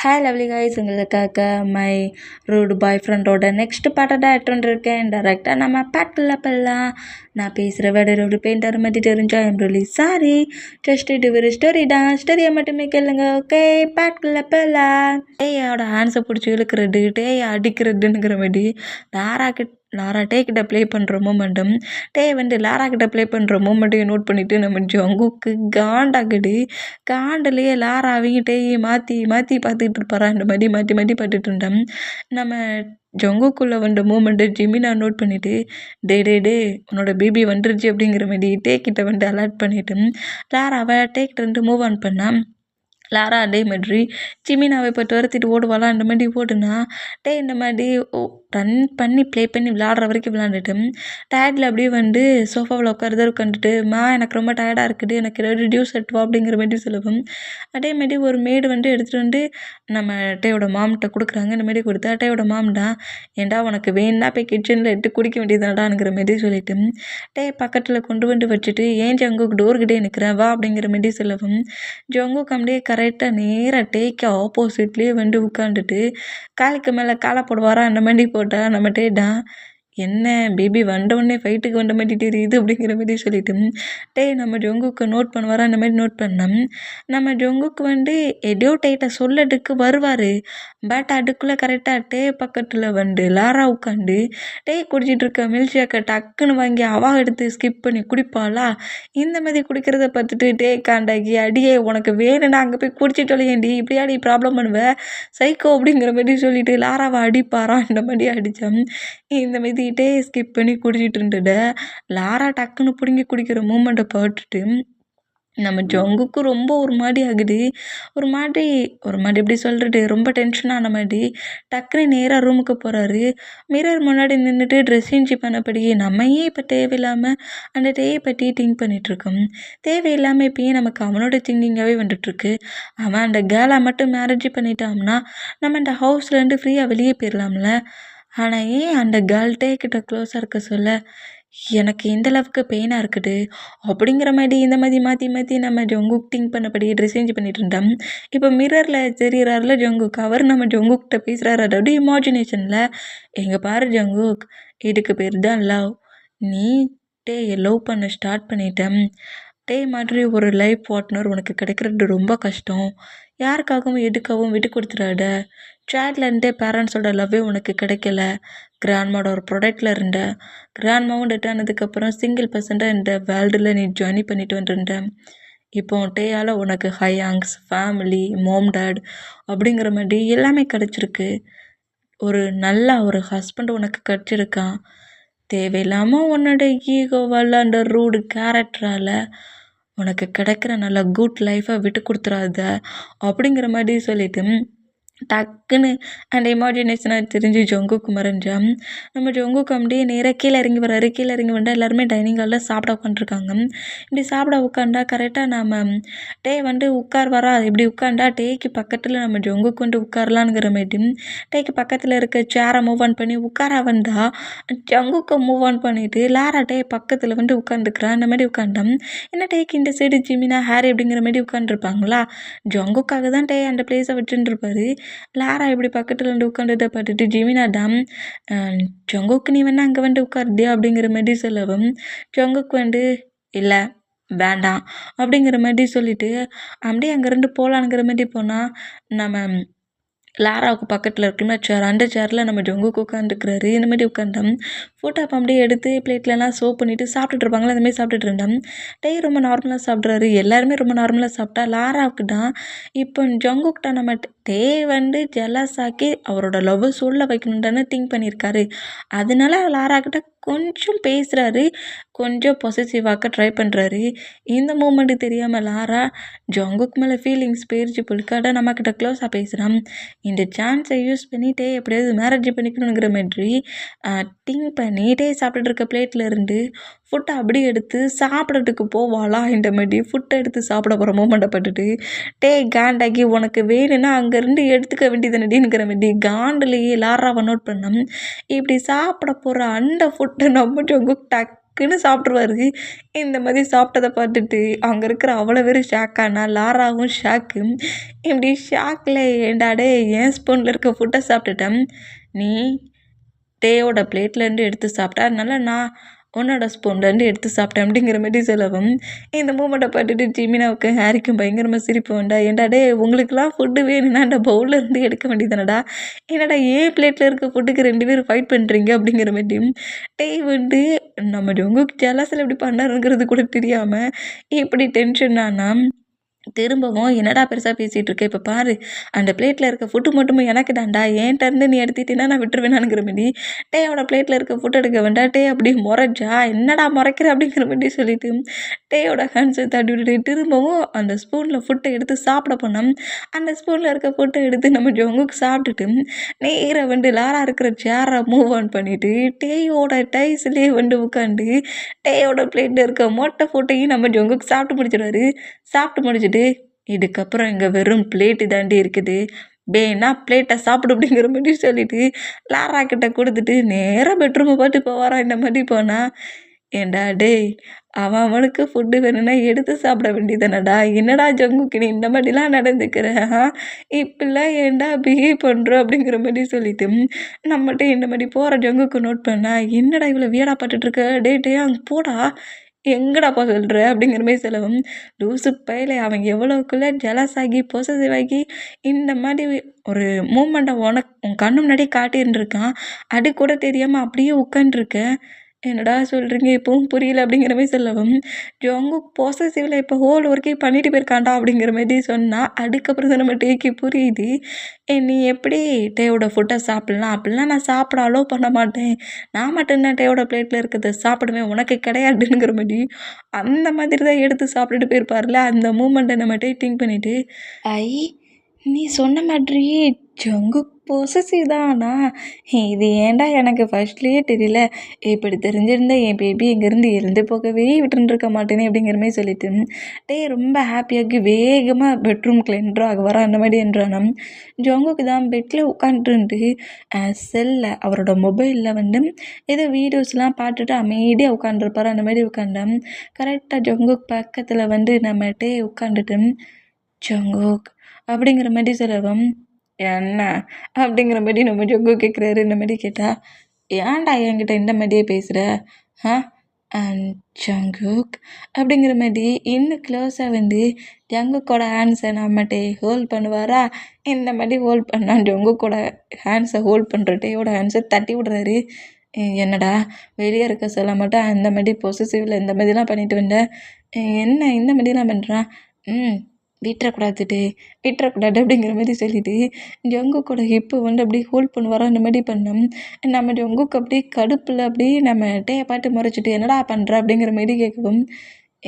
Hi lovely guys, உங்களுக்காக my rude பாய் ஃப்ரெண்டோட next பாட்டை தான் எடுத்துருக்கேன். டேரெக்டாக நம்ம பாட்டில் போகலாம். நான் பேசுகிற வேட ரூடு பெயிண்டர் மாதிரி தெரிஞ்சா எம் ரிலி சாரி. ஜஸ்ட் இது ஒரு ஸ்டோரி தான், ஸ்டோரியை மட்டுமே கேளுங்க. ஓகே, பாட்டில் போகலாம். டேயோட ஹேண்ட்ஸை பிடிச்சி இழுக்கிறது, டேயை அடிக்கிறதுங்கிற மாதிரி லாரா கிட்ட ப்ளே பண்ணுற மூமெண்ட்டும் லாரா கிட்ட ப்ளே பண்ணுற மூமெண்ட்டையும் நோட் பண்ணிவிட்டு நம்ம ஜங்குக்கு காண்டாகுது. காண்டிலேயே லாரா அவங்க டேயை மாற்றி பார்த்துக்கிட்டு இருப்பாரா, இந்த மாதிரி மாற்றி பார்த்துட்டு இருந்தோம். நம்ம ஜங்குக்குள்ளே வந்த மூமெண்ட்டு ஜிமினா நோட் பண்ணிவிட்டு டே உன்னோட பேபி வந்துருச்சு அப்படிங்கிற மாதிரி கிட்ட அலர்ட் பண்ணிவிட்டு லாராவை கிட்ட மூவ் ஆன் பண்ணால் லாரா அதே மாதிரி ஜிமினாவை இப்போ துரத்திட்டு ஓடுவாளா, இந்த மாதிரி ஓடுனா இந்த மாதிரி ரன் பண்ணி ப்ளே பண்ணி விளாடுற வரைக்கும் விளாண்டுட்டு டயர்டில் அப்படியே சோஃபாவில் உட்காந்துட்டு எனக்கு ரொம்ப டயர்டாக இருக்குது, எனக்கு ஏதாவது ஜூஸ் எடுத்துவா அப்படிங்கிற மாதிரி சொல்லுவோம். அதே மாதிரி ஒரு மேடு எடுத்துகிட்டு நம்ம டேயோட மாம்கிட்ட கொடுக்குறாங்க. இந்த மாதிரி கொடுத்தா டேயோட மாம்டா ஏண்டா உனக்கு வேணுன்னா போய் கிச்சனில் எடுத்து குடிக்க வேண்டியதாடாங்கிற மாதிரி சொல்லிட்டு டே பக்கத்தில் கொண்டு வச்சுட்டு ஏன் ஜங்குக்கு டோர்கிட்டே நிற்கிறேன் வா அப்படிங்கிற மாதிரி சொல்லுவோம். ஜங்குக்கு அப்படியே கரெக்டாக நேராக டேக்கு ஆப்போசிட்லேயே உட்காந்துட்டு காலுக்கு மேலே காலை போடுவாரா, அந்த மாதிரி போட்டால் நம்ம டேடா என்ன பேபி வந்தவுடனே ஃபைட்டுக்கு வந்த மாதிரி தெரியுது அப்படிங்கிற மாதிரி சொல்லிட்டு நம்ம ஜங்குக்கு நோட் பண்ணுவாரா, அந்த மாதிரி நோட் பண்ணோம். நம்ம ஜங்குக்கு எதோ டேட்டை சொல்லதுக்கு வருவார். பட் அதுக்குள்ளே கரெக்டாக பக்கத்தில் லாரா உட்காந்து குடிச்சிட்டு இருக்க மில்க்ஷேக்கை டக்குன்னு வாங்கி அவள் எடுத்து ஸ்கிப் பண்ணி குடிப்பாளா. இந்த மாதிரி குடிக்கிறத பார்த்துட்டு காண்டாகி அடியே உனக்கு வேணும்னா அங்கே போய் குடிச்சிட்டு வளையண்டி, இப்படியாடி ப்ராப்ளம் பண்ணுவேன் சைக்கோ அப்படிங்கிற மாதிரி சொல்லிட்டு லாராவை அடிப்பாரா, இந்த மாதிரி அடித்தோம். இந்த மாதிரி ஸ்கிப் பண்ணி குடிச்சிட்டு இருந்தது லாரா டக்குன்னு பிடுங்கி குடிக்கிற மூமெண்ட்டை பார்த்துட்டு நம்ம ஜங்குக்கு ரொம்ப ஒரு மாதிரி ஆகுது. ஒரு மாதிரி எப்படி சொல்கிறது, ரொம்ப டென்ஷனான மாதிரி டக்குன்னு நேராக ரூமுக்கு போகிறாரு. மிரர் முன்னாடி நின்றுட்டு ட்ரெஸ் சேஞ்ச் பண்ணபடியே நம்ம ஏன் இப்போ தேவையில்லாமல் அந்த டேயை பற்றி திங்க் பண்ணிகிட்ருக்கோம். தேவையில்லாமல் இப்போயே நமக்கு அவனோட திங்கிங்காகவே வந்துட்டுருக்கு. அவன் அந்த கேர்ளை மட்டும் மேரேஜ் பண்ணிட்டான்னா நம்ம இந்த ஹவுஸ்லேருந்து ஃப்ரீயாக வெளியே போயிடலாம்ல. ஆனால் ஏன் அந்த கேர்ள்டே கிட்ட க்ளோஸாக இருக்க சொல்ல எனக்கு எந்த அளவுக்கு பெயினாக இருக்குது அப்படிங்கிற மாதிரி இந்த மாதிரி மாற்றி நம்ம ஜங்குக் திங்க் பண்ணபடி ட்ரெஸ் சேஞ்ச் பண்ணிட்டு இருந்தோம். இப்போ மிரரில் தெரிகிறாருல ஜங்குக், அவர் நம்ம ஜங்குக்கிட்ட பேசுகிறாரு, அதாவது இமேஜினேஷனில். எங்கே பாரு ஜங்குக், இதுக்கு பேர் தான் லவ். நீ லவ் பண்ண ஸ்டார்ட் பண்ணிட்டேன். மாதிரி ஒரு லைஃப் பார்ட்னர் உனக்கு கிடைக்கிறது ரொம்ப கஷ்டம். யாருக்காகவும் எதுக்காகவும் விட்டு கொடுத்துடாத. சைல்ட்லேருந்தே பேரண்ட்ஸோட லவ்வே உனக்கு கிடைக்கல. கிராண்ட்மாவோட ஒரு ப்ராடக்டில் இருந்த கிராண்ட்மாவும் டெட் ஆனதுக்கப்புறம் சிங்கிள் பர்சன்ட்டாக இந்த வேர்ல்டில் நீ ஜாயின் பண்ணிட்டு வந்துருந்த. இப்போ டேயால் உனக்கு ஹையாங்ஸ் ஃபேமிலி மாம் டேட் அப்படிங்கிற மாதிரி எல்லாமே கிடச்சிருக்கு. ஒரு ஹஸ்பண்ட் உனக்கு கிடச்சிருக்கான். தேவையில்லாமல் உன்னோட ஈகோவால் அந்த ரூடு கேரக்டரால் உனக்கு கிடைக்கிற நல்ல குட் லைஃப்பை விட்டு கொடுத்துறாத அப்படிங்கிற மாதிரி சொல்லிட்டு டக்குன்னு அந்த இமேஜினேஷனாக தெரிஞ்சு ஜங்குக்கு மறைஞ்சான். நம்ம ஜங்குக்கு அப்படியே நேராக கீழே இறங்கி வராரு. கீழே இறங்கி வந்தால் எல்லாருமே டைனிங் ஹாலில் சாப்பிட உட்காந்துருக்காங்க. இப்படி சாப்பிட உட்காந்தா கரெக்டாக நம்ம உட்கார் வரா. இப்படி உட்காந்தா டேக்கு பக்கத்தில் நம்ம ஜங்குக்கு உட்காரலான்ங்கிற மாதிரி டேக்கு பக்கத்தில் இருக்க சேரை மூவ் ஆன் பண்ணி உட்கார வந்தால் ஜங்குக்கு மூவ் ஆன் பண்ணிவிட்டு லாரா பக்கத்தில் உட்காந்துக்கிறான். அந்த மாதிரி உட்காந்தோம். என்ன டேக்கு இந்த சைடு ஜிமினா ஹேரி அப்படிங்கிற மாதிரி உட்காந்துருப்பாங்களா. ஜங்குக்காக தான் அந்த பிளேஸை வச்சுருப்பாரு. லாரா இப்படி பக்கத்தில் உட்காந்துட்டு பார்த்துட்டு ஜிமினா தான் ஜங்குக்கு நீ அங்கே உட்காருதியா அப்படிங்கிற மாதிரி சொல்லவும் ஜங்குக்கு இல்லை வேண்டாம் அப்படிங்கிற மாதிரி சொல்லிட்டு அப்படியே அங்கேருந்து போகலான்ங்கிற மாதிரி போனால் நம்ம லாராவுக்கு பக்கத்தில் இருக்குன்னா சேர், அந்த சேரில் நம்ம ஜங்குக்கு உட்காந்துருக்குறாரு. இந்த மாதிரி உட்காந்தோம். ஃபோட்டோ அப்போ அப்படியே எடுத்து பிளேட்லலாம் சர்வ் பண்ணிவிட்டு சாப்பிட்டுட்டு இருப்பாங்களா, அந்த மாதிரி சாப்பிட்டுட்டு இருந்தோம். ரொம்ப நார்மலாக சாப்பிட்றாரு. எல்லாருமே ரொம்ப நார்மலாக சாப்பிட்டா லாராவுக்கு தான் இப்போ ஜங்குக்கிட்ட நம்ம ஜெலஸ் ஆக்கி அவரோட லவ் சொல்ல வைக்கணுன்னு திங்க் பண்ணியிருக்காரு. அதனால லாராக்கிட்ட கொஞ்சம் பேசுகிறாரு, கொஞ்சம் பொசசிவாக்க ட்ரை பண்ணுறாரு. இந்த மூமெண்ட்டு தெரியாமல் லாரா ஜங்குக்கு மேலே ஃபீலிங்ஸ் போயிடுச்சு போலிக்காட நம்மக்கிட்ட க்ளோஸாக பேசுகிறான். இந்த சான்ஸை யூஸ் பண்ணிகிட்டே எப்படியாவது மேரேஜ் பண்ணிக்கணுங்கிற மாதிரி திங்க் பண்ணிகிட்டே சாப்பிட்டுட்டு இருக்க பிளேட்டில் இருந்து ஃபுட்டை அப்படியே எடுத்து சாப்பிட்றதுக்கு போவாளா, இந்த மாதிரி ஃபுட்டை எடுத்து சாப்பிட போகிற மூமெண்ட்டை பட்டுட்டு காண்டாகி உனக்கு வேணும்னா அங்கேருந்து எடுத்துக்க வேண்டியதுனடிங்கிற மாதிரி காண்டிலேயே லாராவை நோட் பண்ணோம். இப்படி சாப்பிட போகிற அந்த ஃபுட்டை நம்ம ஜங்குக்கு டக்குன்னு சாப்பிட்ருவாரு. இந்த மாதிரி சாப்பிட்டத பார்த்துட்டு அங்கே இருக்கிற அவ்வளோ பேரும் ஷாக்கானா லாராவும் ஷாக்கு. இப்படி ஷாக்கில் ஏன்டா டேய் என் ஸ்பூனில் இருக்க ஃபுட்டை சாப்பிட்டுட்டேன், நீ டேயோட பிளேட்லேருந்து எடுத்து சாப்பிட்டா, அதனால நான் உன்னோட ஸ்பூன்லேருந்து எடுத்து சாப்பிட்டேன் அப்படிங்கிற மாதிரி சொல்லவும், இந்த மூமெண்ட்டை பார்த்துட்டு ஜிமினாவுக்கு ஹாரிக்கும் பயங்கரமாக சிரிப்பு வந்தா. ஏன்டா டே உங்களுக்குலாம் ஃபுட்டு வேணும்னா அந்த பவுலில் இருந்து எடுக்க வேண்டியதானடா, என்னடா ஏன் பிளேட்டில் இருக்க ஃபுட்டுக்கு 2 பேரும் ஃபைட் பண்ணுறீங்க அப்படிங்கிற மாதிரி. டேய் வந்து நம்ம ஜங்குக் ஜெலஸில் எப்படி பண்ணாருங்கிறது கூட தெரியாமல் இப்படி டென்ஷன் ஆனா திரும்பவும் என்னடா பெருசாக பேசிகிட்டு இருக்க, இப்போ பாரு அந்த பிளேட்டில் இருக்க ஃபுட்டு மட்டும் எனக்கு தான்டா, என்கிட்ட இருந்து நீ எடுத்துட்டீங்கன்னா நான் விட்டுருவேனானுங்கிற மாதிரி. டேயோட பிளேட்டில் இருக்க ஃபுட்டு எடுக்க வேண்டாம், டே அப்படி முறைச்சா என்னடா முறைக்கிற அப்படிங்கிற மாதிரி சொல்லிட்டு டேயோட ஹேண்ட்ஸை தட்டி விட்டுட்டு திரும்பவும் அந்த ஸ்பூனில் ஃபுட்டை எடுத்து சாப்பிட போனோம். அந்த ஸ்பூனில் இருக்க ஃபுட்டை எடுத்து நம்ம ஜங்குக்கு சாப்பிட்டுட்டு நேராக வந்து லாரா இருக்கிற சேரை மூவ் ஆன் பண்ணிவிட்டு டேயோட டைஸ்லேயே வந்து உட்காந்து டேயோட பிளேட்டில் இருக்க மொட்டை ஃபுட்டையும் நம்ம ஜங்குக்கு சாப்பிட்டு முடிச்சிடுவாரு. சாப்பிட்டு முடிச்சுட்டு இதுக்கப்புறம் இங்கே வெறும் பிளேட்டு தாண்டி இருக்குது, வேணா பிளேட்டை சாப்பிடு அப்படிங்கிற மாதிரி சொல்லிட்டு லாரா கிட்ட கொடுத்துட்டு நேராக பெட்ரூமை பார்த்து போவாரான். இந்த மாதிரி போனால் ஏண்டா டேய் அவனுக்கு ஃபுட்டு வேணும்னா எடுத்து சாப்பிட வேண்டியதானடா, என்னடா ஜங்குக்கு நீ இந்த மாதிரிலாம் நடந்துக்கிற, இப்படிலாம் ஏன்டா பிஹேவ் பண்ணுறோம் அப்படிங்கிற மாதிரி சொல்லிட்டு நம்மகிட்ட இந்த மாதிரி போகிற ஜங்குக்கு நோட் பண்ணா, என்னடா இவ்வளோ வியடா பட்டுட்ருக்க, டே டே அங்கே போடா எங்கடாப்பா சொல்கிற அப்படிங்கிற மாதிரி சொல்லவும், லூசு பயலே அவன் எவ்வளோக்குள்ளே ஜெலஸ் ஆகி பொசசிவ் ஆகி இந்த மாதிரி ஒரு மூமெண்ட்டை உன் கண்ணு முன்னாடியே காட்டியிருந்துருக்கான், அது கூட தெரியாமல் அப்படியே உட்காண்ட்ருக்க, என்னடா சொல்கிறீங்க இப்போவும் புரியல அப்படிங்கிற மாதிரி சொல்லவும், ஜங்குக் பொசசிவில் இப்போ ஹோல் ஒர்க்கே பண்ணிட்டு போயிருக்காண்டா அப்படிங்கிற மாதிரி சொன்னால் அதுக்கப்புறம் தான் நம்ம டேக்கு புரியுது, நீ எப்படி டேயோட ஃபுட்டை சாப்பிட்லாம், அப்படிலாம் நான் சாப்பிட அலோவ் பண்ண மாட்டேன், நான் மட்டும்தான் டேயோட பிளேட்டில் இருக்கிறத சாப்பிடுவேன், உனக்கு கிடையாதுங்கிற மாதிரி அந்த மாதிரி தான் எடுத்து சாப்பிட்டுட்டு போயிருப்பார்ல. அந்த மூமெண்ட்டை நம்ம திங்க் பண்ணிவிட்டு ஐ நீ சொன்ன மாதிரியே ஜங்குக் பொசசிவ் தானா, இது ஏன்டா எனக்கு ஃபர்ஸ்ட்லேயே தெரியல, இப்படி தெரிஞ்சிருந்தா என் பேபி இங்கேருந்து எழுந்து போகவே விட்டுருக்க மாட்டேனே அப்படிங்கிற மாதிரி சொல்லிட்டு டே ரொம்ப ஹாப்பியாகி வேகமாக பெட்ரூம்குள்ள என்ட்ரு ஆக வர அந்த மாதிரி என்றானம். ஜங்குக்கு தான் பெட்டில் உட்காந்துட்டு செல்லில் அவரோட மொபைலில் வந்து ஏதோ வீடியோஸ்லாம் பார்த்துட்டு அமைதியாக உட்காந்துருப்பார். அந்த மாதிரி உட்காந்தேன். கரெக்டாக ஜங்குக் பக்கத்தில் வந்து நம்ம டே உட்காந்துட்டு ஜங்குக் அப்படிங்கிற மாதிரி சொல்லவும், என்ன அப்படிங்கிற மாதிரி நம்ம ஜங்கு கேட்குறாரு. இந்த மாதிரி கேட்டால் ஏன்டா என்கிட்ட இந்த மாதிரியே பேசுகிற, அண்ட் ஜங்குக் அப்படிங்கிற மாதிரி இன்னும் க்ளோஸாக வந்து ஜங்குக்கோட ஹேண்ட்ஸை நம்மகிட்ட ஹோல்ட் பண்ணுவாரா, இந்த மாதிரி ஹோல்ட் பண்ணால் ஜங்குக்கோட ஹேண்ட்ஸை ஹோல்ட் பண்ணுற டேயோட ஹேண்ட்ஸை தட்டி விடுறாரு. என்னடா வெளியே இருக்க சொல்ல மாட்டேன், அந்த மாதிரி பொசசிவில் இந்த மாதிரிலாம் பண்ணிட்டு வந்தேன், என்ன இந்த மாதிரிலாம் பண்ணுறான், விட்டுறக்கூடாது டே விட்டுறக்கூடாது அப்படிங்கிற மாதிரி சொல்லிட்டு ஜங்குக்கோட ஹிப்பு வந்து அப்படியே ஹோல்ட் பண்ணுவாரா. அந்த மாதிரி பண்ணோம். நம்ம ஜங்குக்கு அப்படியே கடுப்பில் அப்படியே நம்ம டேயை பார்த்து முறைச்சிட்டு என்னடா பண்ணுற அப்படிங்கிற மாதிரி கேட்கவும்,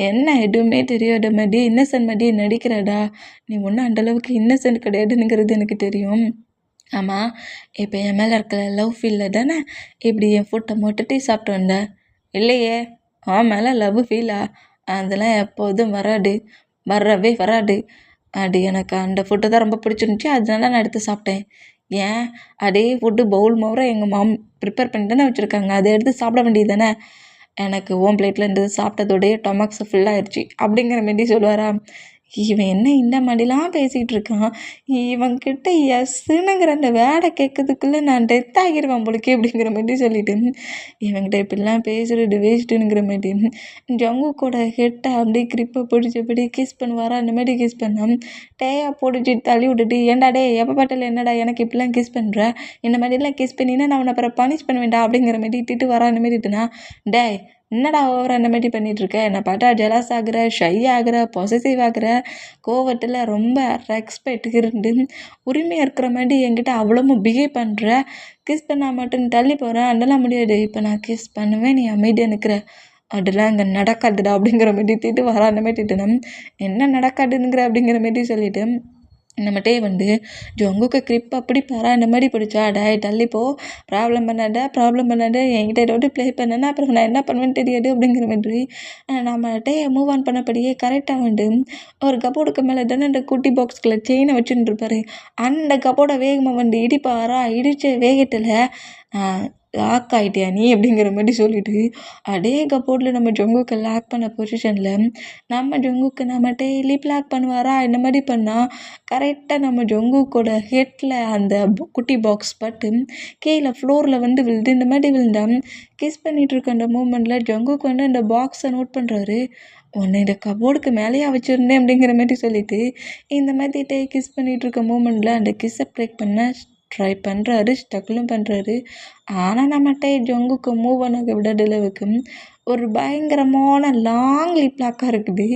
என்ன எதுவுமே தெரியாத மாதிரி இன்னசென்ட் மாதிரி நடிக்கிறடா, நீ ஒன்றும் அந்தளவுக்கு இன்னசென்ட் கிடையாதுங்கிறது எனக்கு தெரியும். ஆமாம் இப்போ என் மேலே இருக்கிற லவ் ஃபீலில் தானே இப்படி என் ஃபுட்டை மொட்டட்டி சாப்பிட்டு வந்தேன், இல்லையே அவன் மேலே லவ் ஃபீலா, அதெல்லாம் எப்போதும் வரவே வராது, அது எனக்கு அந்த ஃபுட்டு தான் ரொம்ப பிடிச்சிருந்துச்சி, அதனால நான் எடுத்து சாப்பிட்டேன். ஏன் அதே ஃபுட்டு பவுல் மோரை எங்கள் மாம் ப்ரிப்பேர் பண்ணி தானே வச்சுருக்காங்க, அதை எடுத்து சாப்பிட வேண்டியது தானே, எனக்கு ஓன் பிளேட்டில் இருந்தது சாப்பிட்டதோடைய டொமக்ஸ் ஃபுல்லாகிடுச்சு அப்படிங்கிற மாரி சொல்லுவாரா. இவன் என்ன இந்த மாதிரிலாம் பேசிகிட்டு இருக்கான், இவன்கிட்ட எஸ்ஸுனுங்கிற அந்த வேடை கேட்கறதுக்குள்ளே நான் டெத் ஆகிடுவேன் போலுக்கே அப்படிங்கிற மாதிரி சொல்லிட்டு இவன்கிட்ட இப்படிலாம் பேசுகிறது வேஸ்ட்டுங்கிற மாதிரி ஜங்குக்கோட ஹெட்டை அப்படியே கிரிப்பை பிடிச்சபடி கிஸ் பண்ணுவாரா. அந்த மாதிரி கிஸ் பண்ணால் டேயா பிடிச்சி தள்ளி விட்டுட்டு, ஏன்டா டே எப்போ பாட்டாலும் என்னடா எனக்கு இப்படிலாம் கிஸ் பண்ணுற, இந்த மாதிரிலாம் கிஸ் பண்ணினா நான் உன்னை அப்புறம் பனிஷ் பண்ண வேண்டாம் அப்படிங்கிற மாதிரி திட்டு வரா. அந்த மாதிரி திட்டுனா, டே என்னடா ஓவரா அந்த மாதிரி பண்ணிகிட்ருக்க, என்னை பார்த்தா ஜெலஸ் ஆகுற, ஷை ஆகுற, பொசசிவ் ஆகுற, கோவத்தில் ரொம்ப ரெஸ்பெக்ட் இருந்து உரிமையாக இருக்கிற மாதிரி என்கிட்ட அவ்வளோவும் பிஹேவ் பண்ணுற, கிஸ் பண்ணால் மட்டும் தள்ளி போகிறேன், அதெல்லாம் முடியாது, இப்போ நான் கிஸ் பண்ணுவேன் நீ அமைதியாக நிற்கிற, அதெல்லாம் அங்கே நடக்காதுடா அப்படிங்கிற மாதிரி திட்டு வரா. அந்த மாதிரி திட்டுனா, என்ன நடக்காதுங்கிற அப்படிங்கிற மாதிரி சொல்லிவிட்டு நம்மகிட்டே வந்து ஜங்குக்கு கிரிப் அப்படி பாரா இந்த மாதிரி பிடிச்சா, டேய் தள்ளிப்போ, ப்ராப்ளம் பண்ணாத என்கிட்ட ஏதாவது ப்ளே பண்ணேன்னா அப்புறம் நான் என்ன பண்ணுவேன்னு தெரியாது அப்படிங்கிற மாதிரி நம்மகிட்டே மூவ் ஆன் பண்ணபடியே கரெக்டாக வந்து ஒரு கபோர்டுக்கு மேலே தானே அந்த குட்டி பாக்ஸ்குள்ளே செயினை வச்சுட்டு இருப்பாரு, அந்த கபோர்டை வேகமாக வந்து இடிப்பாரா. இடித்த வேகத்தில் லாக் ஆகிட்டியா நீ அப்படிங்கிற மாதிரி சொல்லிட்டு அதே கப்போர்டில் நம்ம ஜொங்குக்கு லாக் பண்ண பொசிஷனில் நம்ம ஜொங்குக்கு நம்ம டெய்லி லாக் பண்ணுவாரா இந்த மாதிரி பண்ணால் கரெக்டாக நம்ம ஜொங்குக்கோட ஹெட்டில் அந்த குட்டி பாக்ஸ் பட்டு கீழே ஃப்ளோரில் வந்து விழுது. இந்த மாதிரி விழுந்தா கிஸ் பண்ணிகிட்டு இருக்க அந்த மூமெண்ட்டில் ஜொங்குக்கு வந்து அந்த பாக்ஸை நோட் பண்ணுறாரு. உன்னை இந்த கபோர்டுக்கு மேலேயே வச்சுருந்தேன் அப்படிங்கிற மாதிரி சொல்லிட்டு இந்த மாதிரி கிஸ் பண்ணிகிட்டு இருக்க மூமெண்ட்டில் அந்த கிஸ்ஸை பிரேக் பண்ண ட்ரை பண்ணுறாரு, ஸ்ட்ரகிளும் பண்ணுறாரு. ஆனால் நம்மகிட்ட ஜொங்குக்கு மூவ் பண்ண விடடளவுக்கு ஒரு பயங்கரமான லாங் லிப் லாக்காக இருக்குது.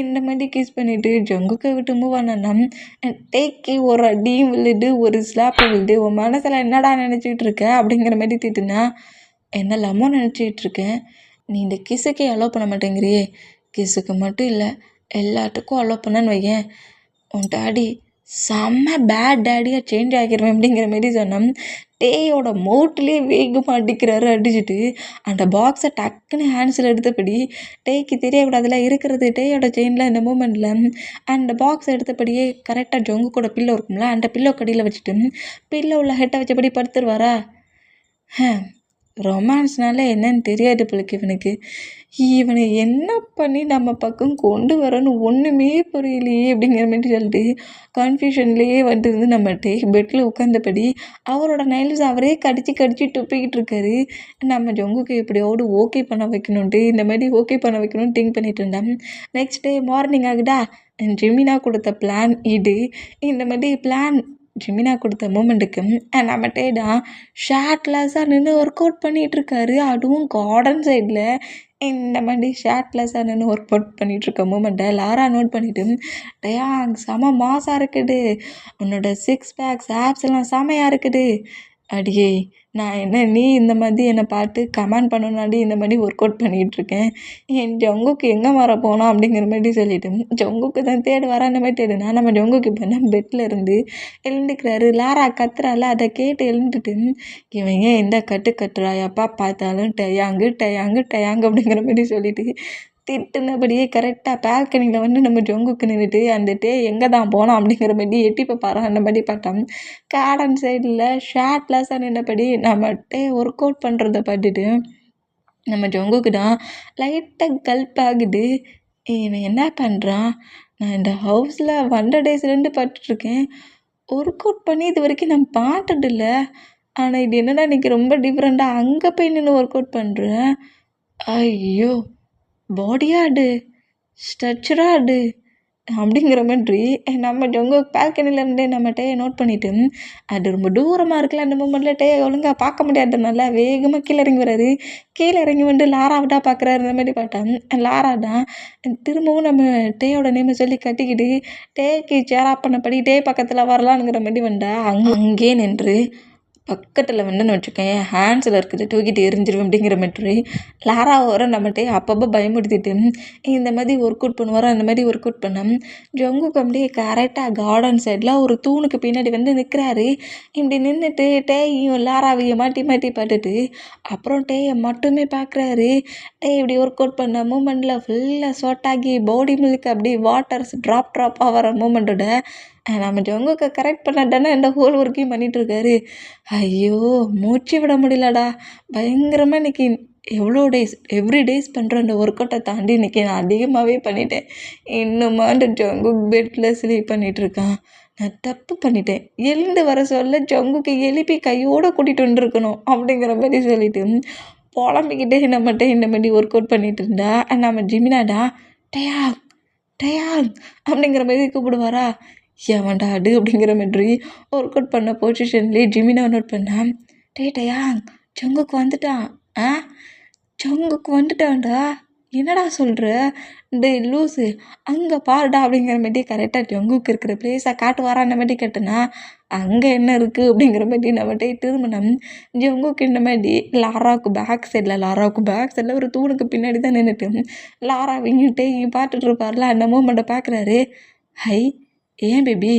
இந்த மாதிரி கிஸ் பண்ணிவிட்டு ஜொங்குக்கை விட்டு மூவ் ஆனா டேக்கி ஒரு அடியும் விழுது, ஒரு ஸ்லாப்பை விழுது. உன் மனசில் என்னடா நினச்சிக்கிட்டு இருக்க அப்படிங்கிற மாதிரி திட்டுனா என்னெல்லாமோ நினச்சிக்கிட்டு இருக்கேன். நீ இந்த கிஸ்ஸுக்கே அலோவ் பண்ண மாட்டேங்கிறியே. கிஸ்ஸுக்கு மட்டும் இல்லை எல்லாத்துக்கும் அலோவ் பண்ணன்னு வையேன் உன் டாடி செம்ம பேட் டேடியாக சேஞ்ச் ஆகிடுவேன் அப்படிங்கிற மாரி சொன்னோம். டேயோட மவுட்லேயே வேகமாக அடிக்கிறாரு. அடிச்சுட்டு அந்த பாக்ஸை டக்குன்னு ஹேண்ட்ஸில் எடுத்தபடி டேக்கு தெரியக்கூடாதுல இருக்கிறது டேயோட செயினில் இந்த மூமெண்ட்டில் அந்த பாக்ஸ் எடுத்தபடியே கரெக்டாக ஜொங்கு கூட பில்லோ இருக்கும்ல அந்த பில்லோ கடியில் வச்சுட்டு பில்லோ உள்ள ஹெட்டை வச்சபடி படுத்துருவாரா. ரொமான்ஸ்னால என்னன்னு தெரியாது பிள்ளைக்கு இவனுக்கு. இவனை என்ன பண்ணி நம்ம பக்கம் கொண்டு வரன்னு ஒன்றுமே புரியலையே அப்படிங்கிற மாதிரி சொல்லிட்டு கன்ஃபியூஷன்லேயே வந்துருந்து நம்மகிட்ட பெட்டில் உட்காந்தபடி அவரோட நைல்ஸ் அவரே கடிச்சு துப்பிக்கிட்டு இருக்காரு. நம்ம ஜொங்குக்கு எப்படியாவது ஓகே பண்ண வைக்கணுன்ட்டு இந்த மாதிரி ஓகே பண்ண வைக்கணும்னு திங்க் பண்ணிட்டு இருந்தேன். நெக்ஸ்ட் டே மார்னிங் ஆகுதா, ஜெமினா கொடுத்த பிளான் இது. இந்த மாதிரி பிளான் ஜெமினா கொடுத்த மூமெண்ட்டுக்கு நம்மகிட்டே தான் ஷார்ட்லெஸ்ஸாக நின்று ஒர்க் அவுட் பண்ணிகிட்ருக்காரு. அதுவும் கார்டன் சைடில் இந்த மாதிரி ஷார்ட்லெஸ்ஸாக நின்று ஒர்க் அவுட் பண்ணிகிட்ருக்க மூமெண்ட்டை லாரா நோட் பண்ணிவிட்டு டயா செம மாசாக இருக்குது, உன்னோட 6 பேக்ஸ் ஆப்ஸ் எல்லாம் செமையாக இருக்குது. அடியே நான் என்ன நீ இந்த மாதிரி என்னை பார்த்து கமெண்ட் பண்ணணுன்னாடி இந்த மாதிரி ஒர்க் அவுட் பண்ணிகிட்ருக்கேன். என் ஜொங்குக்கு எங்கே வர போனோம் அப்படிங்கிற மாதிரி சொல்லிவிட்டு ஜொங்குக்கு தான் தேடு வர அந்த மாதிரி தேடுனா நம்ம ஜொங்குக்கு இப்போ என்ன பெட்டில் இருந்து எழுந்துக்கிறாரு. லாரா கத்துறால அதை கேட்டு எழுந்துட்டு இவன் ஏன் எந்த கட்டு கட்டுறா எப்பா பார்த்தாலும் டயாங்கு டயாங்கு டயாங்கு அப்படிங்கிற மாதிரி சொல்லிட்டு திட்டுனபடியே கரெக்டாக பால்கனியில் வந்து நம்ம ஜொங்குக்கு நின்றுட்டு அந்த எங்கே தான் போனோம் அப்படிங்கிற மாதிரி எட்டி பார்ப்பாரா அந்த மாதிரி பார்த்தோம். கார்டன் சைடில் ஷார்ட்லெஸ்ஸாக நின்றபடி நம்ம ஒர்க் அவுட் பண்ணுறத பார்த்துட்டு நம்ம ஜொங்குக்கு தான் லைட்டாக கல்ப் ஆகுது. இவன் என்ன பண்ணுறான், நான் இந்த ஹவுஸில் 100 டேஸ்லேருந்து பட்டுருக்கேன், ஒர்க் அவுட் பண்ணி இது வரைக்கும் நான் பார்த்ததில்ல. ஆனால் இது என்னடா இன்றைக்கி ரொம்ப டிஃப்ரெண்ட்டாக அங்கே போய் நின்று ஒர்க் அவுட் பண்ணுறேன். ஐயோ பாடியாடு ஸ்ட்ரக்சராடு அப்படிங்கிற மாதிரி நம்ம ஜொங்கு பால்கனிலேருந்தே நம்ம டேயை நோட் பண்ணிவிட்டு அது ரொம்ப தூரமாக இருக்குல்ல அந்த மூமெண்ட்டில் டேயை ஒழுங்காக பார்க்க முடியாதுனால வேகமாக கீழே இறங்கி வராரு. கீழே இறங்கி வந்து லாராவிட்டா பார்க்குறாரு. இந்த மாதிரி பார்த்தா லாரா தான் திரும்பவும் நம்ம டேயோட நேமை சொல்லி கட்டிக்கிட்டு டேக்கு சேரா பண்ணபடி டே பக்கத்தில் வரலான்ங்கிற மாதிரி வந்தா அங்கே நின்று பக்கத்தில் வந்துன்னு வச்சுக்கேன் ஹேண்ட்ஸில் இருக்குது தூக்கிட்டு எரிஞ்சிருவேன் அப்படிங்கிற மாதிரி லாரா வர நம்மகிட்டே அப்பப்போ பயமுடுத்திட்டு இந்த மாதிரி ஒர்க் அவுட் பண்ணுவாரோ அந்த மாதிரி ஒர்க் அவுட் பண்ண ஜொங்குக்கு அப்படியே கரெக்டாக கார்டன் சைடில் ஒரு தூணுக்கு பின்னாடி வந்து நிற்கிறாரு. இப்படி நின்றுட்டு டேயும் லாராவையும் மாட்டி மாட்டி பார்த்துட்டு அப்புறம் டேயை மட்டுமே பார்க்குறாரு. டே இப்படி ஒர்க் அவுட் பண்ண மூமெண்ட்டில் ஃபுல்லாக ஸ்வெட்டாகி பாடி மில்க் அப்படியே வாட்டர்ஸ் ட்ராப் ஆகிற மூமெண்ட்டோட நம்ம ஜொங்குக்கு கரெக்ட் பண்ணாதானே இந்த ஹோல் ஒர்க்கையும் பண்ணிகிட்ருக்காரு. ஐயோ மூச்சு விட முடியலடா. பயங்கரமாக இன்றைக்கி எவ்வளோ டேஸ் எவ்ரி டேஸ் பண்ணுற அந்த ஒர்க் அவுட்டை தாண்டி இன்றைக்கி நான் அதிகமாகவே பண்ணிட்டேன். இன்னுமா அந்த ஜொங்குக் பெட்டில் ஸ்லீப் பண்ணிகிட்ருக்கான். நான் தப்பு பண்ணிட்டேன். எழுந்து வர சொல்ல ஜொங்குக்கு எழுப்பி கையோடு கூட்டிகிட்டு வந்துருக்கணும் அப்படிங்கிற மாதிரி சொல்லிவிட்டு புலம்பிக்கிட்டே நம்மகிட்ட இந்த மாதிரி ஒர்க் அவுட் பண்ணிகிட்டு இருந்தா நம்ம ஜிமினாடா டயாங் டயாங் அப்படிங்கிற மாதிரி கூப்பிடுவாரா. எவன்டா அடு அப்படிங்கிற மாதிரி ஒர்க் அவுட் பண்ண பொசிஷன்லேயே ஜிமினா நோட் பண்ணேன். டயாங் ஜொங்குக்கு வந்துட்டான். ஜொங்குக்கு வந்துட்டான்டா என்னடா சொல்கிற டே லூஸு அங்கே பாருடா அப்படிங்கிற மாதிரி கரெக்டாக ஜொங்குக்கு இருக்கிற பிளேஸை காட்டுவாரா அந்த மாதிரி கேட்டேன்னா அங்கே என்ன இருக்குது அப்படிங்கிற மாதிரி நம்மகிட்ட திரும்பினோம். ஜொங்குக்கு இந்த மாதிரி லாராவுக்கு பேக் சைடில் ஒரு தூணுக்கு பின்னாடி தான் நின்றுட்டு லாராவையும் டேயும் பார்த்துட்டு இருப்பார்ல அந்த மூமெண்ட்டை பார்க்குறாரு. ஹை ஏன் பேபி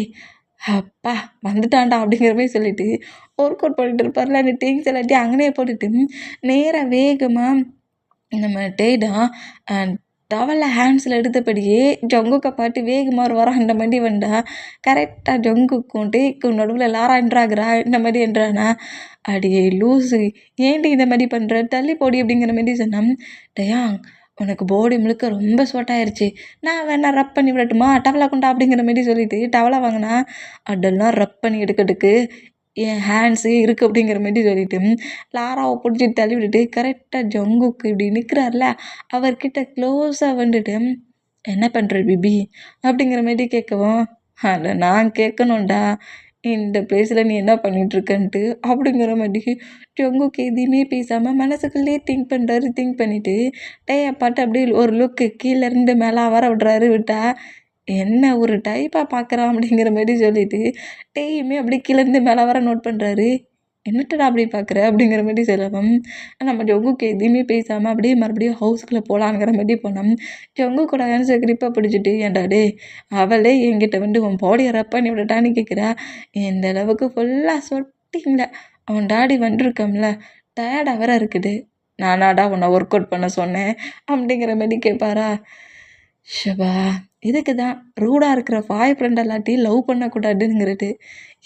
அப்பா வந்துட்டான்டா அப்படிங்கிற மாதிரி சொல்லிவிட்டு ஒர்க் அவுட் பண்ணிட்டு இருப்பார்ல அந்த திங்ஸ் எல்லாத்தையும் அங்கனே போட்டுட்டு நேராக வேகமாக நம்ம டே தான் டவலை ஹேண்ட்ஸில் எடுத்தபடியே ஜங்குக்கை பாட்டு வேகமாக வரான் இந்த மாதிரி வந்தா கரெக்டாக ஜங்குக்கும் டேக்கும் நடுவில் லாரான்றாகிறா இந்த மாதிரி என்றானா அடியே லூஸு ஏன்டி இந்த மாதிரி பண்ணுற தள்ளி போடி அப்படிங்கிற மாதிரி சொன்னான். டயாங் உனக்கு பாடி முழுக்க ரொம்ப ஸ்வெட் ஆயிடுச்சு, நான் வேணா ரப் பண்ணி விடட்டுமா டவலை கொண்டா அப்படிங்கிற மாதிரி சொல்லிட்டு டவலை வாங்கினா அதெல்லாம் ரப் பண்ணி எடுக்கிறதுக்கு என் ஹேண்ட்ஸு இருக்குது அப்படிங்கிற மாதிரி சொல்லிட்டு லாராவை பிடிச்சி தள்ளி விட்டுட்டு கரெக்டாக ஜங்குக்கு இப்படி நிற்கிறார்ல அவர்கிட்ட க்ளோஸாக வந்துட்டு என்ன பண்ணுற பிபி அப்படிங்கிற மாதிரி கேட்கவும் அதை நான் கேட்கணும்டா இந்த பிளேஸில் நீ என்ன பண்ணிகிட்ருக்கன்ட்டு அப்படிங்கிற மாதிரி ஜங்குக்கு எதையுமே பேசாமல் மனசுக்குள்ளேயே திங்க் பண்ணிவிட்டு டேயை பாட்டு அப்படியே ஒரு லுக்கு கீழேருந்து மேலே வர விட்றாரு விட்டா என்ன ஒரு டைப்பாக பார்க்குறான் அப்படிங்கிற மாதிரி சொல்லிட்டு டேயுமே அப்படியே கீழேருந்து மேலே வர நோட் பண்ணுறாரு. என்னட்டடா அப்படி பார்க்குற அப்படிங்கிற மாதிரி சொல்லவும் நம்ம ஜங்குக்கு எதுவுமே பேசாமல் அப்படியே மறுபடியும் ஹவுஸ்குள்ளே போகலாங்கிற மாதிரி போனோம். ஜங்கு கூட ஆன்சர் கிரிப்பாக பிடிச்சிட்டு ஏன்டா டே அவளே என்கிட்ட வந்து உன் பாடியை ரப் பண்ணி விடட்டான்னு கேட்குறா. இந்த அளவுக்கு ஃபுல்லாக சொட்டிங்கள அவன் டாடி வந்துருக்கோம்ல டயர்டாக வேற இருக்குது, நானாடா உன்னை ஒர்க் அவுட் பண்ண சொன்னேன் அப்படிங்கிற மாதிரி கேட்பாரா. ஷபா இதுக்கு தான் ரூடாக இருக்கிற பாய் ஃப்ரெண்ட் எல்லாத்தையும் லவ் பண்ணக்கூடாதுங்கிறது.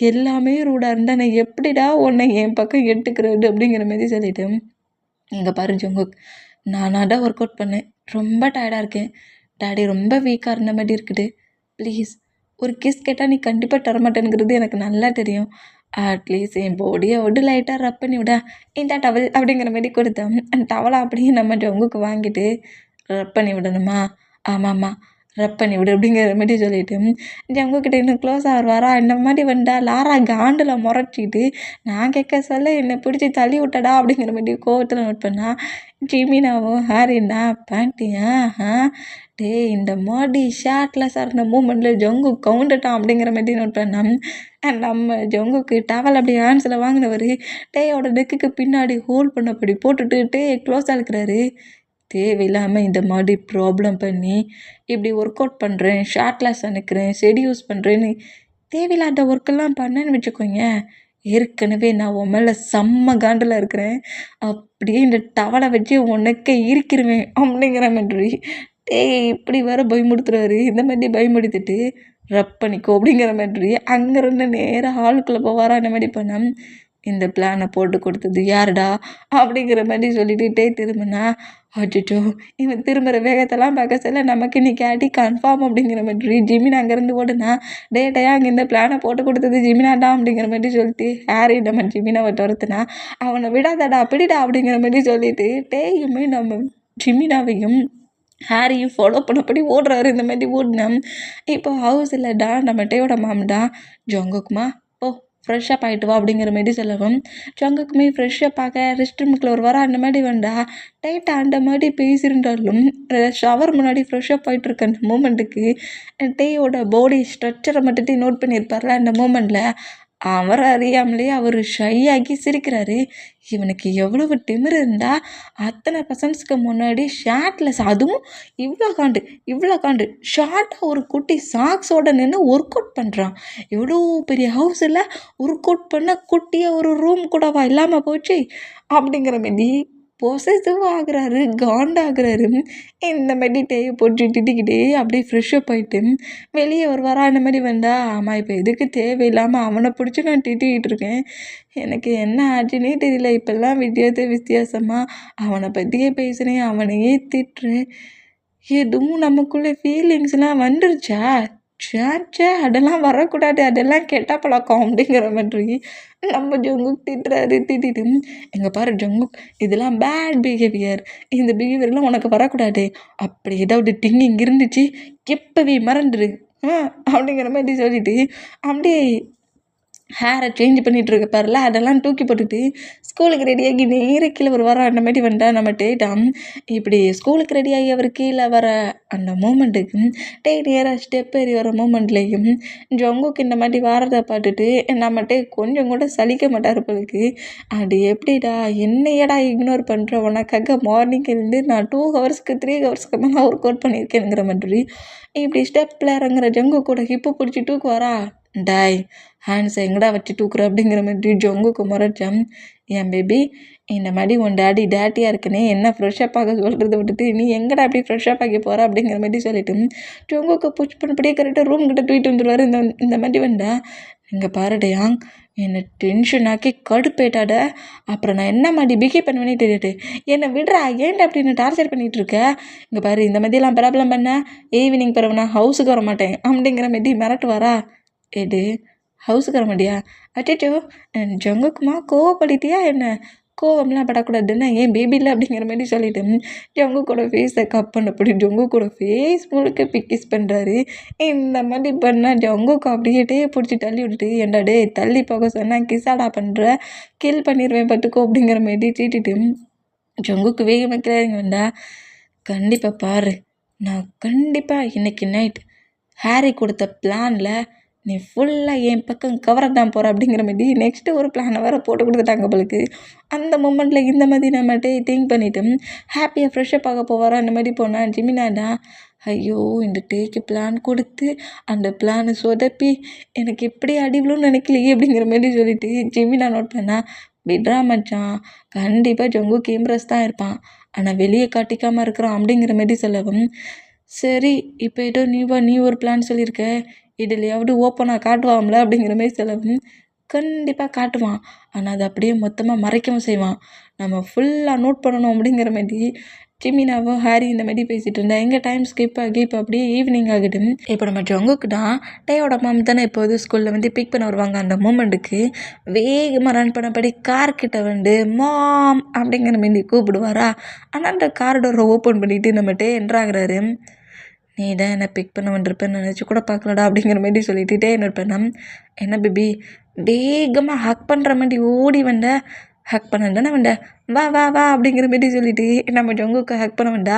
எல்லாமே ரூடாக இருந்தால் நான் எப்படிடா உன்னை என் பக்கம் எடுத்துக்கிறது அப்படிங்கிற மாதிரி சொல்லிட்டு இங்கே பாரு ஜங்குக், நானாடா ஒர்க் அவுட் பண்ணேன், ரொம்ப டயர்டாக இருக்கேன், டாடி ரொம்ப வீக்காக இருந்த மாதிரி இருக்குது, ப்ளீஸ் ஒரு கிஸ் கேட்டால் நீ கண்டிப்பாக தரமாட்டேங்கிறது எனக்கு நல்லா தெரியும், அட்லீஸ்ட் என் பாடியை விட்டு லைட்டாக ரப் பண்ணி விட இந்த டவல் அப்படிங்கிற மாதிரி கொடுத்தேன். அந்த டவலை அப்படியே நம்ம ஜங்குக்கு வாங்கிட்டு ரப் பண்ணி விடணுமா, ஆமாம்மா ரப் பண்ணி விடு அப்படிங்கிற மாதிரி சொல்லிட்டு ஜங்குக்கிட்ட இன்னும் க்ளோஸ் ஆகிடுவாரா. இந்த மாதிரி வந்தா லாரா காண்டில் முறைச்சிட்டு நான் கேட்க சொல்ல என்னை பிடிச்சி தள்ளி விட்டடா அப்படிங்கிற மாதிரி கோவத்தில் நோட் பண்ணா. ஜிமினாவும் ஹாரின்னா பேண்டியா டே இந்த மாதிரி ஷார்ட்டில் சார்ந்த மூமெண்ட்டில் ஜங்கு கவுண்டட்டான் அப்படிங்கிற மாதிரி நோட் பண்ணான். நம்ம ஜங்குக்கு டவல் அப்படி ஹேண்ட்ஸில் வாங்கினவர் டேயோட நெக்குக்கு பின்னாடி ஹோல்ட் பண்ணப்படி போட்டுட்டு டே க்ளோஸாக இருக்கிறாரு. தேவையில்லாமல் இந்த மாதிரி ப்ராப்ளம் பண்ணி இப்படி ஒர்க் அவுட் பண்ணுறேன், ஷார்ட்லெஸ் அனுக்கிறேன், செடியூஸ் பண்ணுறேன்னு தேவையில்லாத ஒர்க்கெல்லாம் பண்ணேன்னு வச்சுக்கோங்க, ஏற்கனவே நான் உன் மேலே செம்ம காண்டில் இருக்கிறேன், அப்படியே இந்த டவலை வச்சு உனக்கே இருக்கிறவேன் அப்படிங்கிற மாதிரி இப்படி வர பயமுடுத்துறாரு. இந்த மாதிரி பயமுடுத்திட்டு ரப் பண்ணிக்கோ அப்படிங்கிற மாதிரி அங்கேருந்து நேராக ஹாலுக்குள்ளே போவாரா. அந்த மாதிரி பண்ண இந்த பிளானை போட்டு கொடுத்தது யாருடா அப்படிங்கிற மாதிரி சொல்லிட்டு திரும்பினா அச்சோ இவன் திரும்புகிற வேகத்தெல்லாம் பார்க்க சொல்ல நமக்கு இன்னைக்கு அடி கன்ஃபார்ம் அப்படிங்கிற மாதிரி ஜிமினா அங்கேருந்து ஓடுனா டேட்டையா அங்கே இந்த பிளானை போட்டு கொடுத்தது ஜிமினாடா அப்படிங்கிற மாதிரி சொல்லிட்டு ஹாரி நம்ம ஜிமினாவை துரத்துனா அவனை விடாதடா பிடிடா அப்படிங்கிற மாதிரி சொல்லிட்டு டேயுமே நம்ம ஜிமினாவையும் ஹாரியும் ஃபாலோ பண்ணப்படி ஓடுறாரு. இந்த மாதிரி ஓடினா இப்போ ஹவுஸ் இல்லைடா நம்ம டேயோட மாம்டா ஜங்குக்குமா ஃப்ரெஷ்ஷப் ஆகிட்டு வா அப்படிங்கிற மாதிரி சொல்லவும் ஜங்குக்குமே ஃப்ரெஷ்ஷப் ஆக ரெஸ்ட் ரூமுக்குள்ள ஒரு வர அந்த மாதிரி வந்தா டைட்டாக அந்த மாதிரி பேசியிருந்தாலும் ஷவர் முன்னாடி ஃப்ரெஷ்ஷப் ஆகிட்டு இருக்க அந்த மூமெண்ட்டுக்கு டேயோட பாடி ஸ்ட்ரக்சரை மட்டும் நோட் பண்ணியிருப்பார்ல அந்த மூமெண்ட்டில் அவர் அறியாமலே அவர் ஷையாகி சிரிக்கிறாரு. இவனுக்கு எவ்வளவு திமிரு இருந்தால் அத்தனை பர்சன்ட்ஸ்க்கு முன்னாடி ஷார்ட்லெஸ் அதுவும் இவ்வளோ காண்டு ஷார்ட்டாக ஒரு குட்டி சாக்ஸோட நின்று ஒர்க் அவுட் பண்ணுறான். எவ்வளோ பெரிய ஹவுஸில் ஒர்க் அவுட் பண்ண குட்டியாக ஒரு ரூம் கூடவா இல்லாமல் போச்சு அப்படிங்கிற மாதிரி பொசசிவ் ஆகுறாரு, காண்டாகிறாரு. இந்த மாதிரி டேயை போட்டு திட்டிக்கிட்டே அப்படியே ஃப்ரெஷ்ஷப் ஆகிட்டு வெளியே ஒரு வரா இந்த மாதிரி வந்தா ஆமாம் இப்போ எதுக்கு தேவையில்லாமல் அவனை பிடிச்சி நான் திட்டிக்கிட்டு இருக்கேன், எனக்கு என்ன ஆச்சுன்னே தெரியல, இப்போல்லாம் வித்தியாசமாக அவனை பற்றியே பேசுகிறேன், அவனையே திட்டுறேன், எதுவும் நமக்குள்ளே ஃபீலிங்ஸ்லாம் வந்துருச்சா, சேச்சே அதெல்லாம் வரக்கூடாது, அதெல்லாம் கெட்ட பழக்கம் அப்படிங்கிற மாதிரி நம்ம ஜங்குக் திட்டிட்டு எங்கள் பாரு ஜங்குக் இதெல்லாம் பேட் பிஹேவியர், இந்த பிஹேவியர்லாம் உனக்கு வரக்கூடாது, அப்படி ஏதாவது திங்கிங் இருந்துச்சு எப்போவே மறந்துடு அப்படிங்கிற மாதிரி சொல்லிட்டு அப்படியே ஹேரை சேஞ்ச் பண்ணிகிட்டு இருக்க பாருல அதெல்லாம் தூக்கி போட்டுட்டு ஸ்கூலுக்கு ரெடியாகி நேராக கீழே ஒரு வர அந்த மாதிரி வந்துட்டா நம்ம டேட்டாம். இப்படி ஸ்கூலுக்கு ரெடியாகி அவர் கீழே வர அந்த மூமெண்ட்டுக்கு நேராக ஸ்டெப் ஏறி வர மூமெண்ட்லேயும் ஜங்குக்கு இந்த மாதிரி வாரதை பார்த்துட்டு நம்மகிட்ட கொஞ்சம் கூட சலிக்க மாட்டார் போலுக்கு. அது எப்படிடா என்னையடா இக்னோர் பண்ணுற, உனக்காக மார்னிங்லேருந்து நான் 2 ஹவர்ஸ்க்கு 3 ஹவர்ஸ்க்கு மேலே ஒர்க் அவுட் பண்ணியிருக்கேங்கிற மாதிரி இப்படி ஸ்டெப்பில் இறங்குற ஜங்கு கூட ஹிப்பு பிடிச்சி தூக்கு வரா. டாய் ஹேண்ட்ஸை எங்கடா வச்சு தூக்குற அப்படிங்கிற மாதிரி ஜொங்குக்கு முறைச்சான். என் பேபி இந்த மாதிரி உன் டேட்டியாக இருக்குன்னு என்ன ஃப்ரெஷ்ஷப் ஆக சொல்கிறத விட்டுட்டு நீ எங்கடா அப்படி ஃப்ரெஷ்ஷப் ஆகி போகிற அப்படிங்கிற மாதிரி சொல்லிட்டு ஜொங்குக்கு புஷ் பண்ணப்படியே கரெக்டாக ரூம் கிட்ட தூக்கிட்டு வந்துடுவார். இந்த மாதிரி வந்தா இங்கே பாருடையாங் என்னை டென்ஷன் ஆக்கி கடுப்பேட்டாட, அப்புறம் நான் என்ன மாதிரி பிஹேவ் பண்ணுவேனே தெரியாது. என்னை விடுறா ஏன்டா அப்படின்னு டார்ச்சர் பண்ணிகிட்டு இருக்க. இங்கே பாரு இந்த மாதிரிலாம் ப்ராப்ளம் பண்ண ஈவினிங் பிறகு நான் ஹவுஸுக்கு வர மாட்டேன் அப்படிங்கிற மாதிரி மிரட்டுவாரா. எடு ஹவுஸுக்கு வர மாட்டியா? அச்சோ ஜங்குக்குமா கோவப்படுத்தியா என்ன? கோவம்லாம் படக்கூடாதுன்னா ஏன் பேபி இல்லை அப்படிங்கிற மாதிரி சொல்லிட்டு ஜங்குக்கோட ஃபேஸை கப் பண்ணப்படி ஜங்குக்கோட ஃபேஸ் முழுக்க பிக்கிஸ் பண்ணுறாரு. இந்த மாதிரி பண்ணால் ஜங்குக்கு அப்படியே பிடிச்சி தள்ளி விட்டுட்டு ஏன்டா டே தள்ளி போக சொன்னால் கிசாடா பண்ணுற கில் பண்ணிடுவேன் பார்த்துக்கோ அப்படிங்கிற மாதிரி சீட்டிட்டு ஜங்குக்கு வேக வைக்கிறாருங்க வேண்டா. கண்டிப்பாக பாரு, நான் கண்டிப்பாக இன்றைக்கி நைட் ஹாரி கொடுத்த பிளானில் நீ ஃபுல்லாக என் பக்கம் கவர தான் போகிற அப்படிங்கிற மாதிரி நெக்ஸ்ட்டு ஒரு பிளானை வேறு போட்டு கொடுத்துட்டாங்க அவளுக்கு. அந்த மூமெண்ட்டில் இந்த மாதிரி நம்மகிட்ட திங்க் பண்ணிவிட்டு ஹாப்பியாக ஃப்ரெஷ்ஷப் ஆக போவாரா அந்த மாதிரி போனால் ஜிமினாடா ஐயோ இந்த டேக்கு பிளான் கொடுத்து அந்த பிளானை சொதப்பி எனக்கு எப்படி அடிவிலும்னு நினைக்கலையே அப்படிங்கிற மாதிரி சொல்லிவிட்டு ஜிமினா நோட் பண்ணால் விட்ரா மச்சான் கண்டிப்பாக ஜொங்கு கேம்ரஸ் தான் இருப்பான் ஆனால் வெளியே காட்டிக்காமல் இருக்கிறான் அப்படிங்கிற மாதிரி சொல்லவும் சரி இப்போ ஏதோ நீ ஒரு பிளான் சொல்லியிருக்க இதுலையாவது ஓப்பனாக காட்டுவான்ல அப்படிங்கிற மாதிரி சொல்லவும் கண்டிப்பாக காட்டுவான். ஆனால் அதை அப்படியே மொத்தமாக மறைக்கவும் செய்வான். நம்ம ஃபுல்லாக நோட் பண்ணணும் அப்படிங்கிற மாதிரி ஜிமினாவும் ஹாரி இந்த மாதிரி பேசிகிட்டு இருந்தா. எங்கள் டைம் ஸ்கிப் ஆகி இப்போ அப்படியே ஈவினிங் ஆகிடும். இப்போ நம்ம ஜங்குக்கு தான் டேயோட மாம் தானே எப்போது ஸ்கூலில் பிக் பண்ண வருவாங்க. அந்த மூமெண்ட்டுக்கு வேகமாக ரன் பண்ணபடி கார்கிட்ட மாம் அப்படிங்கிற மாதிரி கூப்பிடுவாரா. ஆனால் அந்த கார் டோரை ஓப்பன் பண்ணிவிட்டு நம்ம டே என்ட்ராகிறாரு. நீ தான் என்னை பிக் பண்ண வந்துருப்பேன்னு நினச்சி கூட பார்க்கலடா அப்படிங்கிற மாதிரி சொல்லிட்டுட்டே என்ன என்ன பேபி வேகமாக ஹக் பண்ணுற மாதிரி ஓடி ஹக் பண்ண தானே வா வா வா அப்படிங்கிற மாதிரி சொல்லிட்டு நம்ம ஜங்குக்கு ஹக் பண்ண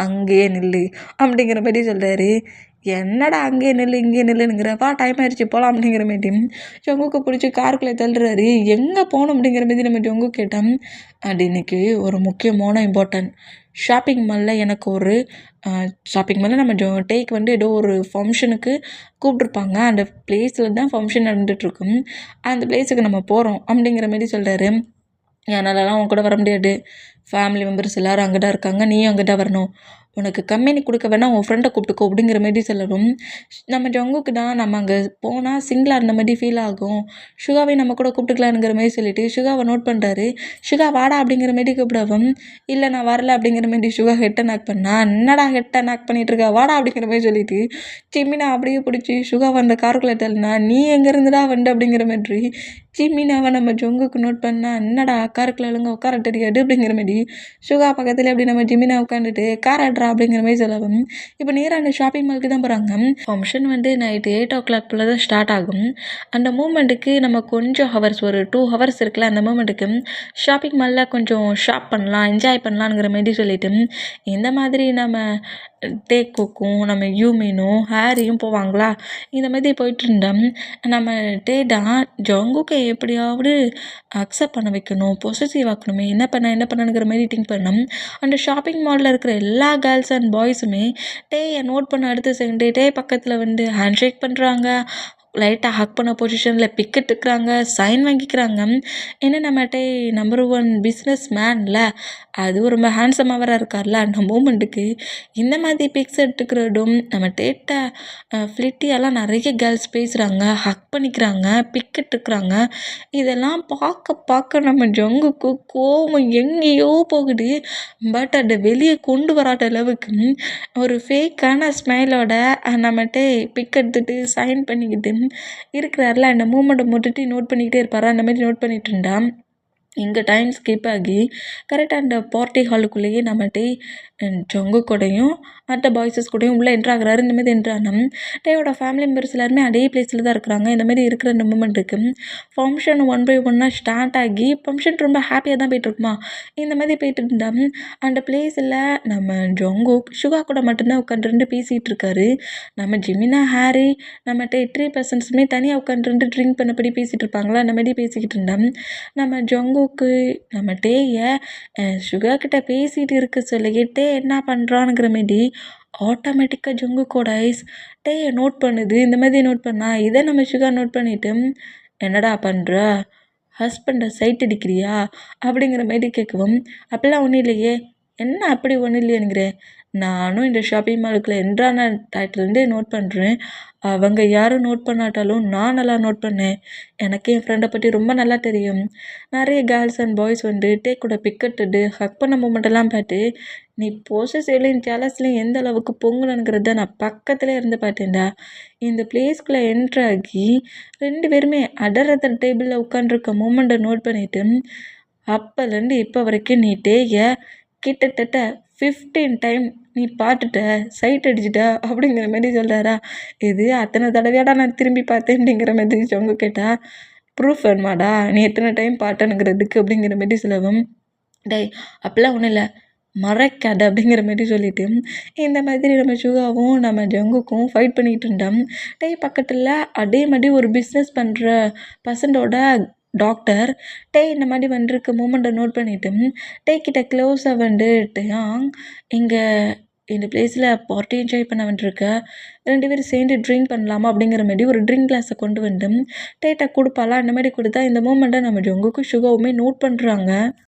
அங்கேயே நில்லு அப்படிங்கிற மாதிரி சொல்கிறாரு. என்னடா அங்கேயே நில்லு இங்கேயே நில்லுங்கிற வா டைம் ஆயிடுச்சு போகலாம் அப்படிங்கிற மாதிரி ஜங்குக்கு பிடிச்சி காருக்குள்ளே தள்ளுறாரு. எங்கே போகணும் அப்படிங்கிற மாதிரி நம்ம ஜங்கு கேட்டோம். அது இன்றைக்கி ஒரு முக்கியமான இம்பார்ட்டன்ட் ஷாப்பிங் மாலில் எனக்கு ஒரு ஷாப்பிங் மாலில் நம்ம டேக்கு ஏதோ ஒரு ஃபங்க்ஷனுக்கு கூப்பிட்ருப்பாங்க. அந்த பிளேஸில் தான் ஃபங்க்ஷன் நடந்துகிட்ருக்கும். அந்த பிளேஸுக்கு நம்ம போகிறோம் அப்படிங்கிற மாதிரி சொல்கிறாரு. என்னாலலாம் அவன் கூட வர முடியாது. ஃபேமிலி மெம்பர்ஸ் எல்லோரும் அங்கே தான் இருக்காங்க. நீயும் அங்கே தான் வரணும். உனக்கு கம்பெனி கொடுக்க வேணால் உன் ஃப்ரெண்டை கூப்பிட்டுக்கோ அப்படிங்கிற மாதிரி சொல்லவும் நம்ம ஜங்குக்கு தான் நம்ம அங்கே போனால் சிங்கிளாக இருந்த மாதிரி ஃபீல் ஆகும். சுகாவை நம்ம கூட கூப்பிட்டுக்கலாங்கிற மாதிரி சொல்லிவிட்டு சுகாவை நோட் பண்ணுறாரு. சுகா வாடா அப்படிங்கிற மாதிரி கூப்பிடவும் இல்லை நான் வரல அப்படிங்கிற மாதிரி சுகா ஹெட்டை நாக் பண்ணா. என்னடா ஹெட்டை நாக் பண்ணிகிட்ருக்கா வாடா அப்படிங்கிற மாதிரி சொல்லிவிட்டு சிம்மினா அப்படியே பிடிச்சி சுகாவை அந்த காருக்குள்ளே தள்ளினா நீ எங்கேருந்துடா அப்படிங்கிற மாதிரி ஜிமினாவை நம்ம ஜங்குக்கு நோட் பண்ணால் என்னடா காருக்குள்ள ஒழுங்க உட்கார தெரியாது அப்படிங்கிற மாதிரி சுகா பக்கத்தில் அப்படி நம்ம ஜிமினா உட்காந்துட்டு கார் ஆடுறா அப்படிங்கிற மாதிரி சொல்லவும் இப்போ நேராக அந்த ஷாப்பிங் மாலுக்கு தான் போகிறாங்க. ஃபங்க்ஷன் நைட்டு 8 o'clock தான் ஸ்டார்ட் ஆகும். அந்த மூமெண்ட்டுக்கு நம்ம கொஞ்சம் ஹவர்ஸ் ஒரு 2 hours இருக்குல்ல. அந்த மூமெண்ட்டுக்கு ஷாப்பிங் மாலில் கொஞ்சம் ஷாப் பண்ணலாம் என்ஜாய் பண்ணலாங்கிற மாதிரி சொல்லிவிட்டு இந்த மாதிரி நம்ம டேக்குக்கும் நம்ம யூமினும் ஹாரியும் போவாங்களா. இந்த மாதிரி போயிட்டுருந்தோம். நம்ம டே தான் ஜங்குக்கை எப்படியாவது அக்செப்ட் பண்ண வைக்கணும் பொசசிவ் ஆக்கணுமே என்ன பண்ணணுங்கிற மாதிரி திங்க் பண்ணோம். அந்த ஷாப்பிங் மாலில் இருக்கிற எல்லா கேர்ள்ஸ் அண்ட் பாய்ஸுமே டேயை நோட் பண்ண அடுத்த செகண்டே டே பக்கத்தில் ஹேண்ட் ஷேக் பண்ணுறாங்க. லைட்டாக ஹக் பண்ண பொசிஷனில் பிக் எடுத்துக்கிறாங்க சைன் வாங்கிக்கிறாங்க. ஏன்னா நம்ம நம்பர் 1 பிஸ்னஸ் மேனில் அதுவும் ரொம்ப ஹேண்ட்ஸமாக வேறு இருக்கார்ல. அந்த மூமெண்ட்டுக்கு இந்த மாதிரி பிக்ஸ் எடுத்துக்கிறதும் நம்ம டேட்டை ஃப்ளிட்டியெல்லாம் நிறைய கேர்ள்ஸ் பேசுகிறாங்க ஹக் பண்ணிக்கிறாங்க பிக் எடுத்துக்கிறாங்க. இதெல்லாம் பார்க்க நம்ம ஜங்குக்கு கோவம் எங்கேயோ போகுது. பட் அதை வெளியே கொண்டு வராத அளவுக்கு ஒரு ஃபேக்கான ஸ்மைலோட நம்மகிட்ட பிக் எடுத்துகிட்டு சைன் பண்ணிக்கிட்டு இருக்கிறாரில்ல. அந்த மூமெண்ட்டை மட்டுட்டு நோட் பண்ணிக்கிட்டே இருப்பார். அந்த மாதிரி நோட் பண்ணிகிட்டு இருந்தா இங்கே டைம் ஸ்கிப் ஆகி கரெக்டாக அந்த பார்ட்டி ஹாலுக்குள்ளேயே நம்மகிட்ட ஜங்கு கூடையும் மற்ற பாய்ஸஸ் கூடயும் உள்ளே என்ட்ராகிறாரு. இந்த மாதிரி என்ட்ரானோம் டேயோட ஃபேமிலி மெம்பர்ஸ் எல்லாருமே அதே பிளேஸில் தான் இருக்கிறாங்க. இந்த மாதிரி இருக்கிற அந்த மூமெண்ட்டுக்கு ஃபங்க்ஷன் 1 by 1 ஸ்டார்ட் ஆகி ஃபங்க்ஷன் ரொம்ப ஹாப்பியாக தான் போயிட்டுருக்குமா. இந்த மாதிரி போயிட்டு இருந்தால் அந்த பிளேஸில் நம்ம ஜங்கு சுகா கூட மட்டும்தான் உட்காந்துருந்து பேசிகிட்டு இருக்காரு. நம்ம ஜிமினா ஹாரி நம்ம 3 பர்சன்ஸுமே தனியாக உட்காந்துருந்து ட்ரிங்க் பண்ணபடி பேசிகிட்டு இருப்பாங்களா. அந்த மாதிரி பேசிக்கிட்டு இருந்தோம். நம்ம ஜங்குக்கு நம்ம டேயை சுகா கிட்ட பேசிகிட்டு இருக்க சொல்லிக்கிட்டே என்ன பண்ணுறானுங்கிற மாரி ஆட்டோமேட்டிக்காக ஜங்குக்கோட ஐஸ் டேயை நோட் பண்ணுது. இந்த மாதிரி நோட் பண்ணா இதை நம்ம சுகா நோட் பண்ணிட்டு என்னடா பண்ணுற, ஹஸ்பண்டை சைட் அடிக்கிறியா அப்படிங்கிற மாதிரி கேட்கவும், அப்படிலாம் ஒன்றும் இல்லையே, என்ன அப்படி ஒன்றும் இல்லையேங்கிறேன், நானும் இந்த ஷாப்பிங் மாலுக்குள்ளே என்ட்ரான டயத்துலேருந்தே நோட் பண்ணுறேன். அவங்க யாரும் நோட் பண்ணாட்டாலும் நான் நல்லா நோட் பண்ணேன். எனக்கு என் ஃப்ரெண்டை பற்றி ரொம்ப நல்லா தெரியும். நிறைய கேர்ள்ஸ் அண்ட் பாய்ஸ் வந்து டேக் கூட பிக்கெட்டுடு ஹக் பண்ண மூமெண்ட்டெல்லாம் பார்த்து நீ பொசசிவ்லையும் ஜெலஸ்லையும் எந்த அளவுக்கு பொங்கலங்கிறத நான் பக்கத்துலேயே இருந்து பார்த்தேன்டா. இந்த பிளேஸ்குள்ளே என்ட்ராகி 2 பேருமே அடர் டேபிளில் உட்காந்துருக்க மூமெண்ட்டை நோட் பண்ணிவிட்டு அப்போலேருந்து இப்போ வரைக்கும் நீ டேயை கிட்டத்தட்ட 15 டைம் நீ பார்த்துட்ட, சைட் அடிச்சிட்ட அப்படிங்கிற மாதிரி சொல்கிறாரா. இது அத்தனை தடவையாடா நான் திரும்பி பார்த்தேன் அப்படிங்கிற மாதிரி ஜங்கு கேட்டா, ப்ரூஃப் வேணுமாடா நீ எத்தனை டைம் பார்த்தனுங்கிறதுக்கு அப்படிங்கிற மாதிரி சொல்லவும், டேய் அப்படிலாம் ஒன்றும் இல்லை, மறைக்காத அப்படிங்கிற மாதிரி சொல்லிட்டு இந்த மாதிரி நம்ம சுகாவும் நம்ம ஜங்குக்கும் ஃபைட் பண்ணிகிட்டு இருந்தோம். டேய் பக்கத்தில் அதே மாதிரி ஒரு பிஸ்னஸ் பண்ணுற பர்சனோட டாக்டர் டேய் இந்த மாதிரி வந்துருக்க மூமெண்ட்டை நோட் பண்ணிவிட்டு டேய் கிட்ட க்ளோஸாக வந்துட்டு இங்கே இந்த பிளேஸில் பார்ட்டி என்ஜாய் பண்ண வந்துருக்க 2 பேரும் சேர்ந்து ட்ரிங்க் பண்ணலாமா அப்படிங்கிற மாதிரி ஒரு ட்ரிங்க் கிளாஸை கொண்டு வந்து டேட்டா கொடுப்பாலாம். அந்த மாதிரி கொடுத்தா இந்த மூமெண்ட்டை நம்ம ஜங்குக்கும் சுகாவுமே நோட் பண்ணுறாங்க.